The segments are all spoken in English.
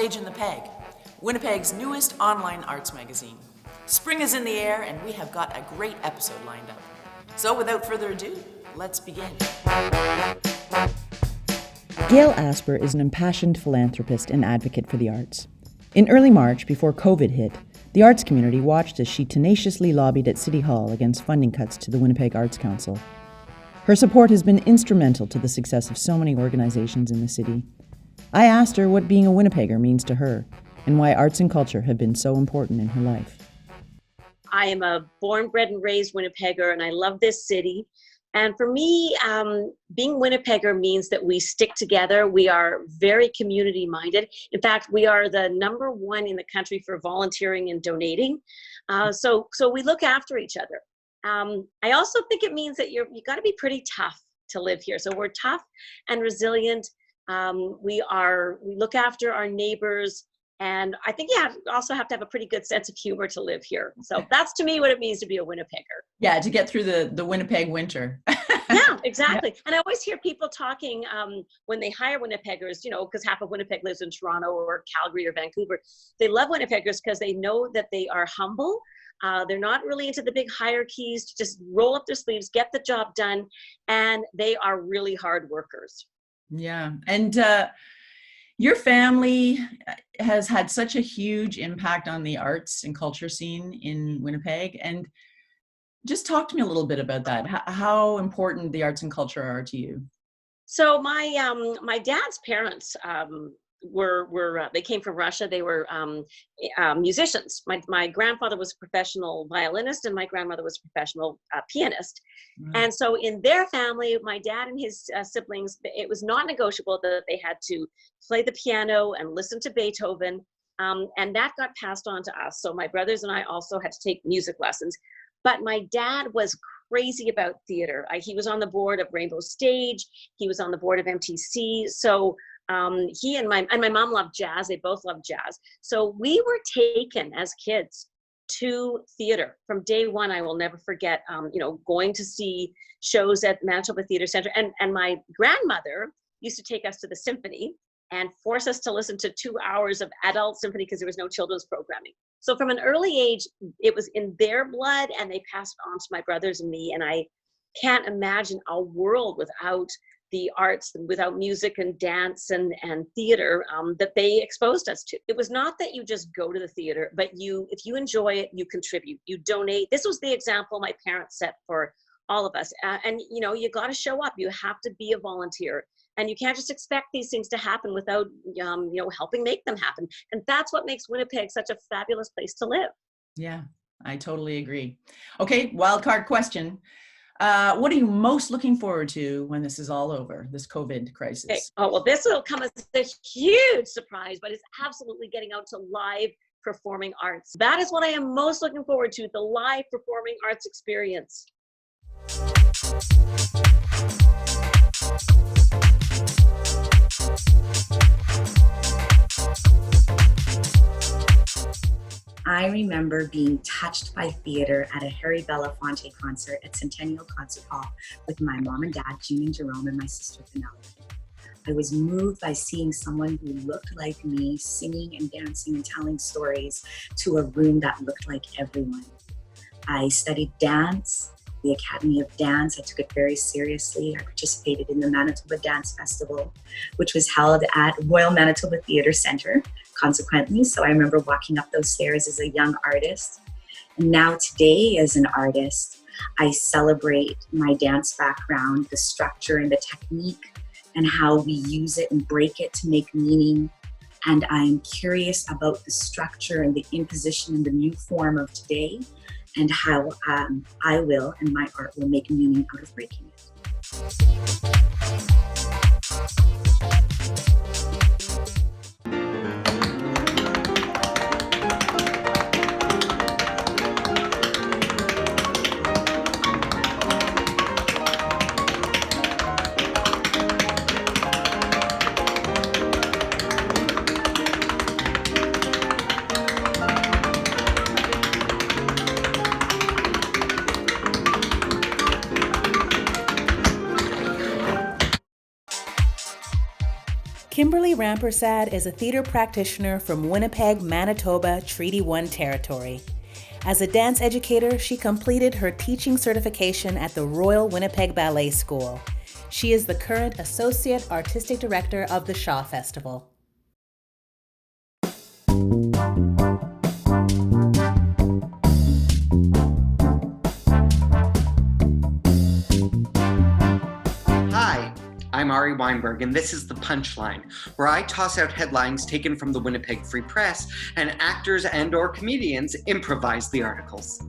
Backstage in the Peg, Winnipeg's newest online arts magazine. Spring is in the air and we have got a great episode lined up. So without further ado, let's begin. Gail Asper is an impassioned philanthropist and advocate for the arts. In early March, before COVID hit, the arts community watched as she tenaciously lobbied at City Hall against funding cuts to the Winnipeg Arts Council. Her support has been instrumental to the success of so many organizations in the city. I asked her what being a Winnipegger means to her and why arts and culture have been so important in her life. I am a born, bred, and raised Winnipegger, and I love this city. And for me, being Winnipegger means that we stick together. We are very community-minded. In fact, we are the #1 in the country for volunteering and donating. So we look after each other. I also think it means that you got to be pretty tough to live here. So we're tough and resilient. We look after our neighbors. And I think you also have to have a pretty good sense of humor to live here. So that's to me what it means to be a Winnipegger. Yeah, to get through the Winnipeg winter. Yeah, exactly. Yeah. And I always hear people talking when they hire Winnipeggers, because half of Winnipeg lives in Toronto or Calgary or Vancouver. They love Winnipeggers because they know that they are humble. They're not really into the big hierarchies, to just roll up their sleeves, get the job done, and they are really hard workers. Yeah, and your family has had such a huge impact on the arts and culture scene in Winnipeg. And just talk to me a little bit about that. How important the arts and culture are to you? So my dad's parents were they came from Russia. They were musicians. My grandfather was a professional violinist and my grandmother was a professional pianist. Mm. And so in their family, my dad and his siblings, it was not negotiable that they had to play the piano and listen to Beethoven. And that got passed on to us. So my brothers and I also had to take music lessons. But my dad was crazy about theater. He was on the board of Rainbow Stage. He was on the board of MTC. So he and my mom loved jazz. They both loved jazz. So we were taken as kids to theater from day one. I will never forget, going to see shows at Manitoba Theatre Centre. And my grandmother used to take us to the symphony and force us to listen to 2 hours of adult symphony because there was no children's programming. So from an early age, it was in their blood and they passed it on to my brothers and me. And I can't imagine a world without the arts, without music and dance and theater that they exposed us to. It was not that you just go to the theater, but if you enjoy it, you contribute, you donate. This was the example my parents set for all of us. And you got to show up. You have to be a volunteer. And you can't just expect these things to happen without, helping make them happen. And that's what makes Winnipeg such a fabulous place to live. Yeah, I totally agree. Okay, wild card question. What are you most looking forward to when this is all over, this COVID crisis? Okay. Oh, well, this will come as a huge surprise, but it's absolutely getting out to live performing arts. That is what I am most looking forward to, the live performing arts experience. I remember being touched by theater at a Harry Belafonte concert at Centennial Concert Hall with my mom and dad, Jean and Jerome, and my sister Penelope. I was moved by seeing someone who looked like me singing and dancing and telling stories to a room that looked like everyone. I studied dance, the Academy of Dance. I took it very seriously. I participated in the Manitoba Dance Festival, which was held at Royal Manitoba Theatre Centre, consequently. So I remember walking up those stairs as a young artist. And now today as an artist, I celebrate my dance background, the structure and the technique, and how we use it and break it to make meaning. And I'm curious about the structure and the imposition and the new form of today, and how I will and my art will make meaning out of breaking it. Kimberley Rampersad is a theater practitioner from Winnipeg, Manitoba, Treaty 1 territory. As a dance educator, she completed her teaching certification at the Royal Winnipeg Ballet School. She is the current Associate Artistic Director of the Shaw Festival. Hi, I'm Ari Weinberg, and this is The Punchline, where I toss out headlines taken from the Winnipeg Free Press, and actors and/or comedians improvise the articles.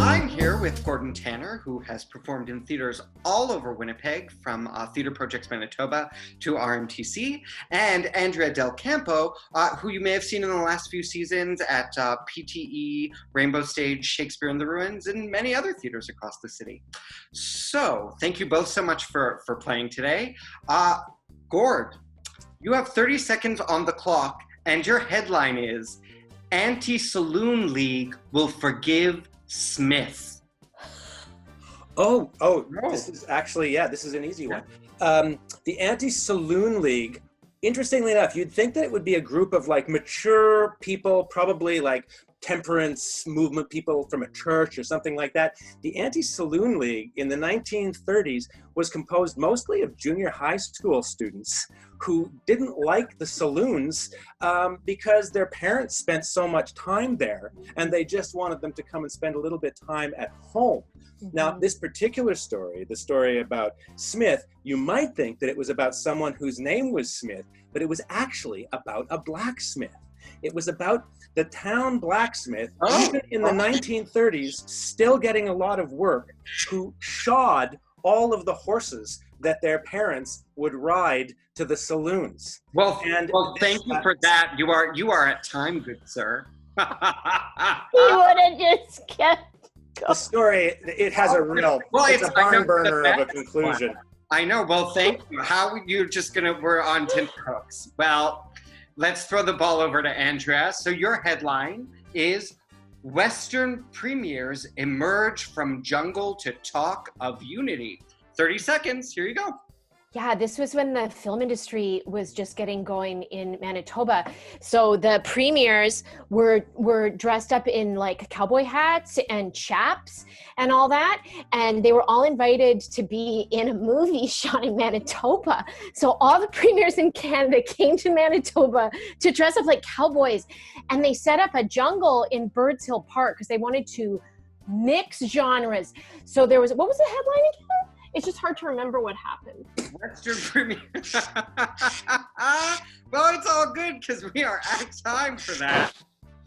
I'm here with Gord Tanner, who has performed in theaters all over Winnipeg, from Theatre Projects Manitoba to RMTC, and Andrea del Campo, who you may have seen in the last few seasons at PTE, Rainbow Stage, Shakespeare in the Ruins, and many other theaters across the city. So, thank you both so much for playing today. Gord, you have 30 seconds on the clock, and your headline is, Anti-Saloon League will forgive Smith. Oh, this is actually, this is an easy one. The Anti-Saloon League, interestingly enough, you'd think that it would be a group of like mature people, probably like temperance movement people from a church or something like that. The Anti-Saloon League in the 1930s was composed mostly of junior high school students who didn't like the saloons because their parents spent so much time there, and they just wanted them to come and spend a little bit time at home. Now, this particular story, the story about Smith, you might think that it was about someone whose name was Smith, but it was actually about a blacksmith. It was about the town blacksmith, even in the 1930s, still getting a lot of work, who shod all of the horses that their parents would ride to the saloons. Well, thank you for that. You are at time, good sir. He would have just kept going. The story, it has a real, it's a barn burner of a conclusion. I know. Well, thank you. How you just we're on tenterhooks. Well, let's throw the ball over to Andrea. So your headline is, Western premiers emerge from jungle to talk of unity. 30 seconds, here you go. Yeah, this was when the film industry was just getting going in Manitoba. So the premiers were dressed up in like cowboy hats and chaps and all that. And they were all invited to be in a movie shot in Manitoba. So all the premiers in Canada came to Manitoba to dress up like cowboys. And they set up a jungle in Birds Hill Park because they wanted to mix genres. So there was, what was the headline again? It's just hard to remember what happened. Western premiere. Well, it's all good because we are at time for that.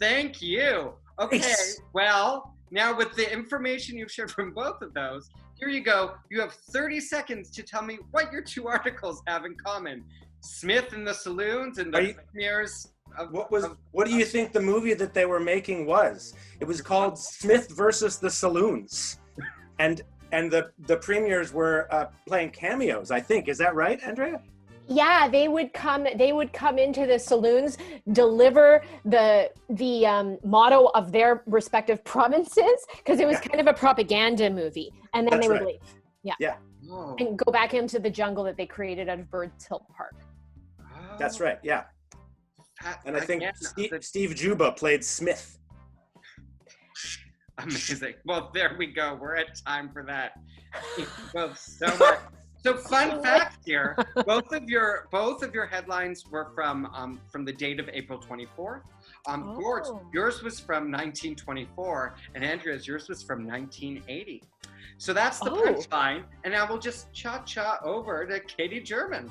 Thank you. Okay, well, now with the information you've shared from both of those, here you go. You have 30 seconds to tell me what your two articles have in common. Smith and the saloons and the premiers. What do you think the movie that they were making was? It was called Smith versus the Saloons. And the premiers were playing cameos, I think. Is that right, Andrea? Yeah, they would come into the saloons, deliver the motto of their respective provinces, because it was kind of a propaganda movie, and then they would leave. Yeah. Oh. And go back into the jungle that they created out of Birds Hill Park. Oh. That's right. Yeah. And I think Steve Juba played Smith. Amazing. Well, there we go. We're at time for that. Thank you both so much. So, fun fact here: both of your headlines were from the date of April 24th. Gord, yours was from 1924, and Andrea's yours was from 1980. So that's the punchline. And now we'll just cha-cha over to Katie German.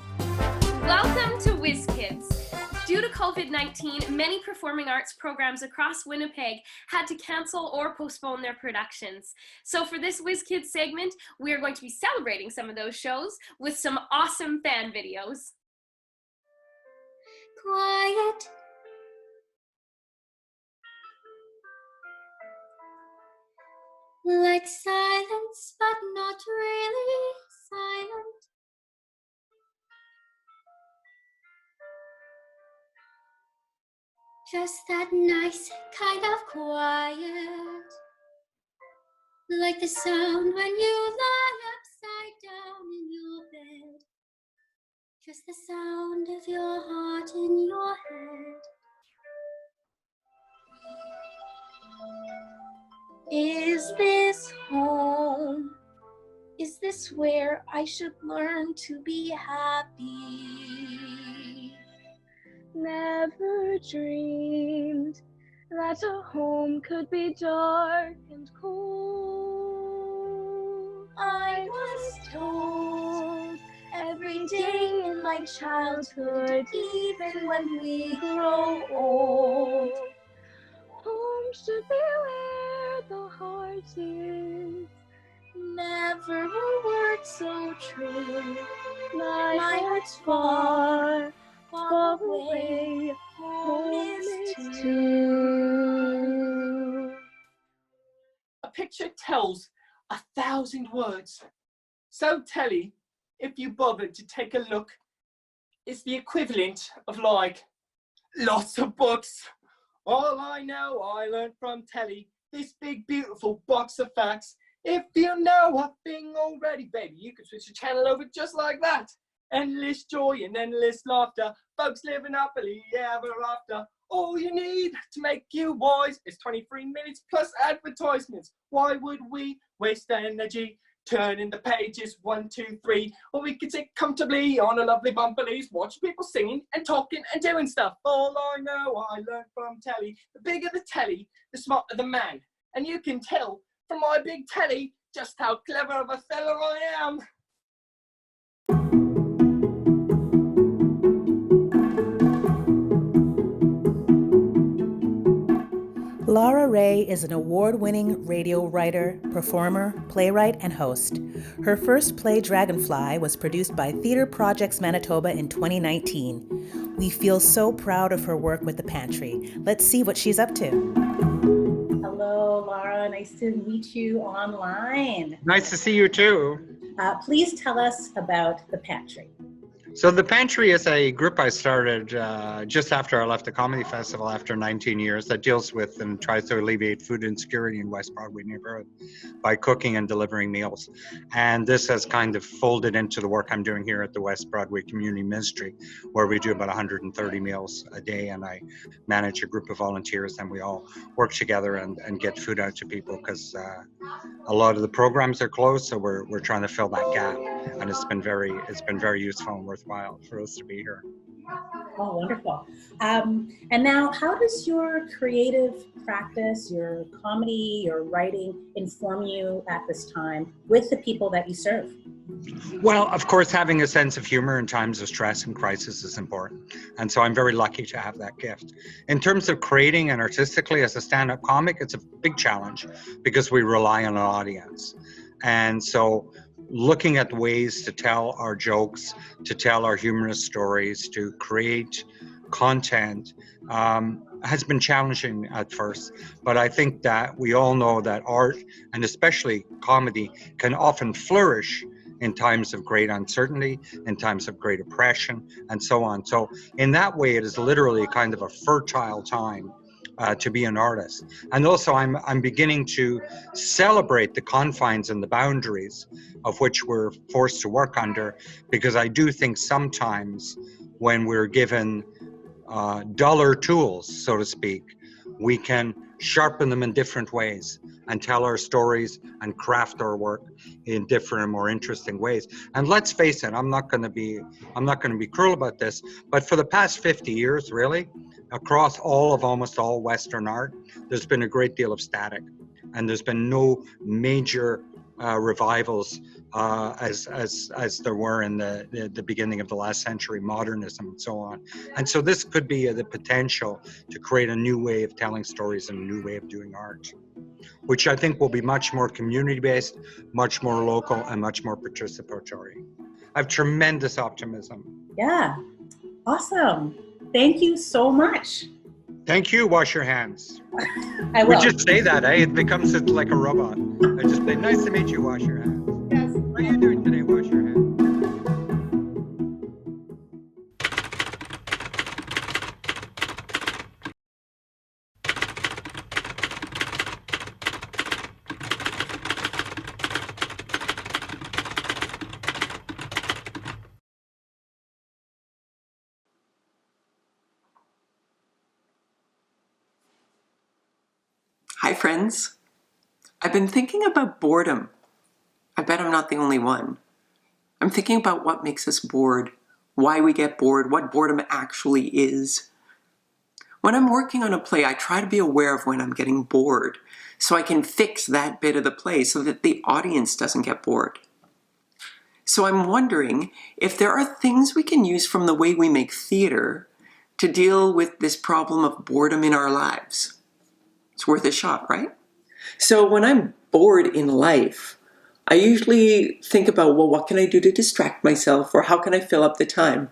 Welcome to Whiz Kids. Due to COVID-19, many performing arts programs across Winnipeg had to cancel or postpone their productions. So for this Whiz Kids segment, we are going to be celebrating some of those shows with some awesome fan videos. Quiet. Like silence, but not really silent. Just that nice kind of quiet, like the sound when you lie just the sound of your heart in your head. Is this home? Is this where I should learn to be happy? Never dreamed that a home could be dark and cold. I was told every day in my childhood, even when we grow old. Home should be where the heart is. Never a word so true. My heart's far, far away. Home is too. A picture tells 1,000 words. So telly, if you bothered to take a look, is the equivalent of like lots of books. All I know I learned from telly, this big beautiful box of facts. If you know a thing already, baby, you can switch the channel over just like that. Endless joy and endless laughter, folks living happily ever after. All you need to make you wise is 23 minutes plus advertisements. Why would we waste energy turning the pages 1, 2, 3? Or we could sit comfortably on a lovely bumper leaves, watch people singing and talking and doing stuff. All I know I learned from telly. The bigger the telly, the smarter the man. And you can tell from my big telly just how clever of a fella I am. Lara Rae is an award-winning radio writer, performer, playwright, and host. Her first play, Dragonfly, was produced by Theatre Projects Manitoba in 2019. We feel so proud of her work with the Pantry. Let's see what she's up to. Hello, Lara. Nice to meet you online. Nice to see you too. Please tell us about the Pantry. So the Pantry is a group I started just after I left the Comedy Festival after 19 years that deals with and tries to alleviate food insecurity in West Broadway neighborhood by cooking and delivering meals. And this has kind of folded into the work I'm doing here at the West Broadway Community Ministry, where we do about 130 meals a day, and I manage a group of volunteers, and we all work together and get food out to people because a lot of the programs are closed, so we're trying to fill that gap, and it's been very useful and worthwhile for us to be here. Oh, wonderful. And now, how does your creative practice, your comedy, your writing inform you at this time with the people that you serve? Well, of course, having a sense of humor in times of stress and crisis is important. And so I'm very lucky to have that gift. In terms of creating and artistically as a stand-up comic, it's a big challenge because we rely on an audience. And so looking at ways to tell our jokes, to tell our humorous stories, to create content has been challenging at first. But I think that we all know that art, and especially comedy, can often flourish in times of great uncertainty, in times of great oppression, and so on. So in that way, it is literally kind of a fertile time to be an artist. And also I'm beginning to celebrate the confines and the boundaries of which we're forced to work under, because I do think sometimes when we're given duller tools, so to speak, we can sharpen them in different ways and tell our stories and craft our work in different and more interesting ways. And let's face it, I'm not going to be cruel about this, but for the past 50 years, really, across almost all Western art, there's been a great deal of static, and there's been no major revivals as there were in the beginning of the last century, modernism and so on. And so this could be the potential to create a new way of telling stories and a new way of doing art, which I think will be much more community-based, much more local, and much more participatory. I have tremendous optimism. Yeah, awesome. Thank you so much. Thank you. Wash your hands. I will. We just say that, eh? It becomes like a robot. I just say, nice to meet you. Wash your hands. Yes. What are you doing today? Wash your hands. Hi, friends. I've been thinking about boredom. I bet I'm not the only one. I'm thinking about what makes us bored, why we get bored, what boredom actually is. When I'm working on a play, I try to be aware of when I'm getting bored, so I can fix that bit of the play so that the audience doesn't get bored. So I'm wondering if there are things we can use from the way we make theater to deal with this problem of boredom in our lives. It's worth a shot, right? So when I'm bored in life, I usually think about, well, what can I do to distract myself, or how can I fill up the time?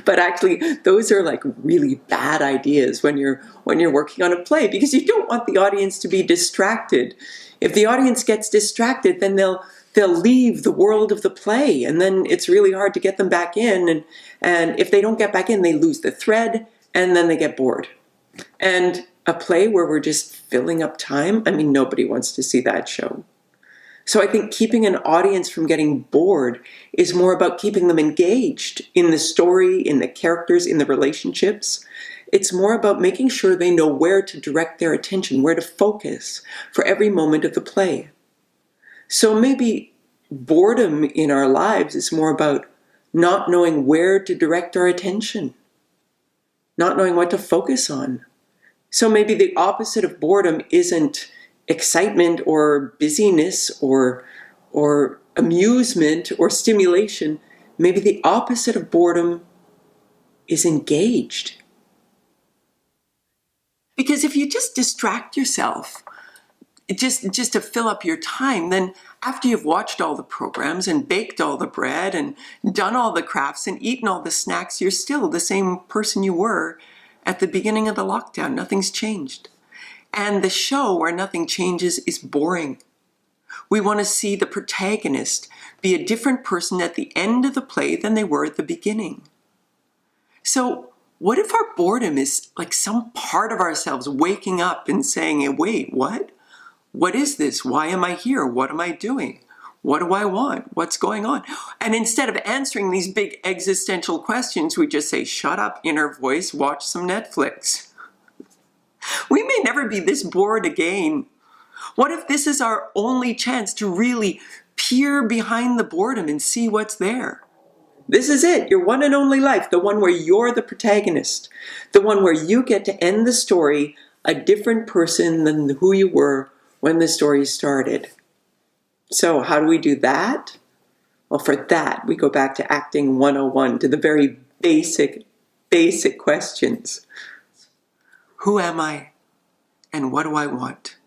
But actually, those are like really bad ideas when you're working on a play, because you don't want the audience to be distracted. If the audience gets distracted, then they'll leave the world of the play, and then it's really hard to get them back in. And if they don't get back in, they lose the thread, and then they get bored. And a play where we're just filling up time, I mean, nobody wants to see that show. So I think keeping an audience from getting bored is more about keeping them engaged in the story, in the characters, in the relationships. It's more about making sure they know where to direct their attention, where to focus for every moment of the play. So maybe boredom in our lives is more about not knowing where to direct our attention, not knowing what to focus on. So maybe the opposite of boredom isn't excitement or busyness or amusement or stimulation. Maybe the opposite of boredom is engaged. Because if you just distract yourself, just to fill up your time, then after you've watched all the programs and baked all the bread and done all the crafts and eaten all the snacks, you're still the same person you were at the beginning of the lockdown. Nothing's changed. And the show where nothing changes is boring. We want to see the protagonist be a different person at the end of the play than they were at the beginning. So what if our boredom is like some part of ourselves waking up and saying, hey, wait, what? What is this? Why am I here? What am I doing? What do I want? What's going on? And instead of answering these big existential questions, we just say, shut up, inner voice, watch some Netflix. We may never be this bored again. What if this is our only chance to really peer behind the boredom and see what's there? This is it, your one and only life, the one where you're the protagonist, the one where you get to end the story a different person than who you were when the story started. So how do we do that? Well, for that, we go back to acting 101, to the very basic questions. Who am I? And what do I want?